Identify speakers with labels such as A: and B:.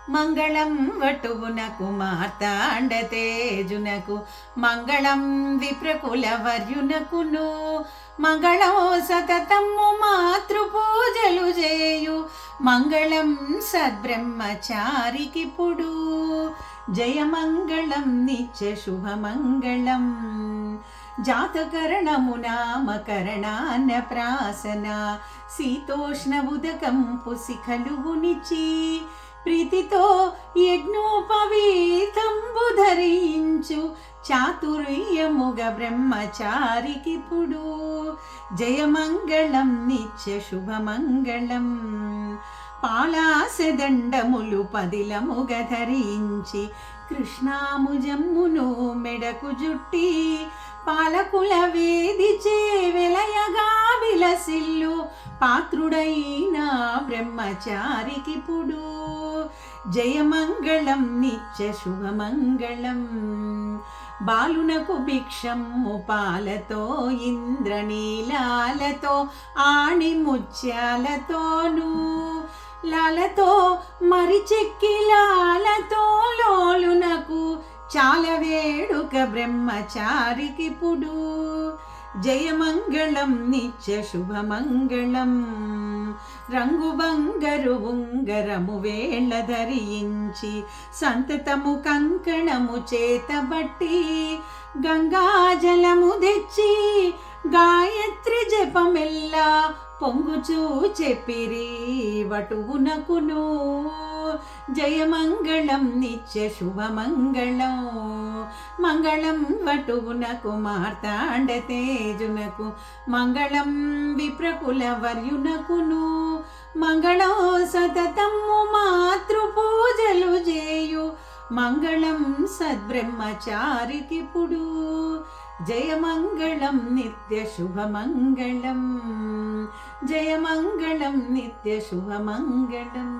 A: మంగళం వటువునకు మార్తాండతేజునకు మంగళం విప్రకుల వర్యునకును మంగళం సతతము మాతృపూజలు చేయు మంగళం సద్బ్రహ్మచారికిప్పుడు జయమంగళం నిత్య శుభమంగళం జాతకరణము నామకరణాన్న ప్రాసన శీతోష్ణ ఉదకంపు శిఖలువునిచి ప్రీతితో యజ్ఞోపవీతంబు ధరించు చాతుర్యముగ బ్రహ్మచారికిప్పుడు జయమంగళం నిత్య శుభమంగళం పాలాసెదండములు పదిలముగ ధరించి కృష్ణాముజమ్మును మెడకు జుట్టి పాలకుల వేదిచే వెలయగా విలసిల్లు పాత్రుడైన బ్రహ్మచారికిప్పుడు జయమంగళం నిత్య శుభమంగళం బాలునకు భిక్షము పాలతో ఇంద్రనీలాలతో ఆణిముత్యాలతోనూ లాలతో మరిచెక్కిలాలతో లోలునకు చాలా వేడుక బ్రహ్మచారికిప్పుడు జయమంగళం నిత్య శుభమంగళం రంగు బంగరు ఉంగరము వేళ్ళ ధరించి సంతతము కంకణము చేతబట్టి గంగాజలము తెచ్చి గాయత్రి జపమెల్లా పొంగుచూ చెప్పిరి వటువునకును జయమంగళం నిత్య శుభమంగళం మంగళం వటువునకు మార్తాండతేజునకు మంగళం విప్రకుల వర్యునకును మంగళం సతతము మాతృపూజలు చేయు మంగళం సద్బ్రహ్మచారికిప్పుడు జయమంగళం నిత్య శుభమంగళం జయమంగళం నిత్య శుభమంగళం.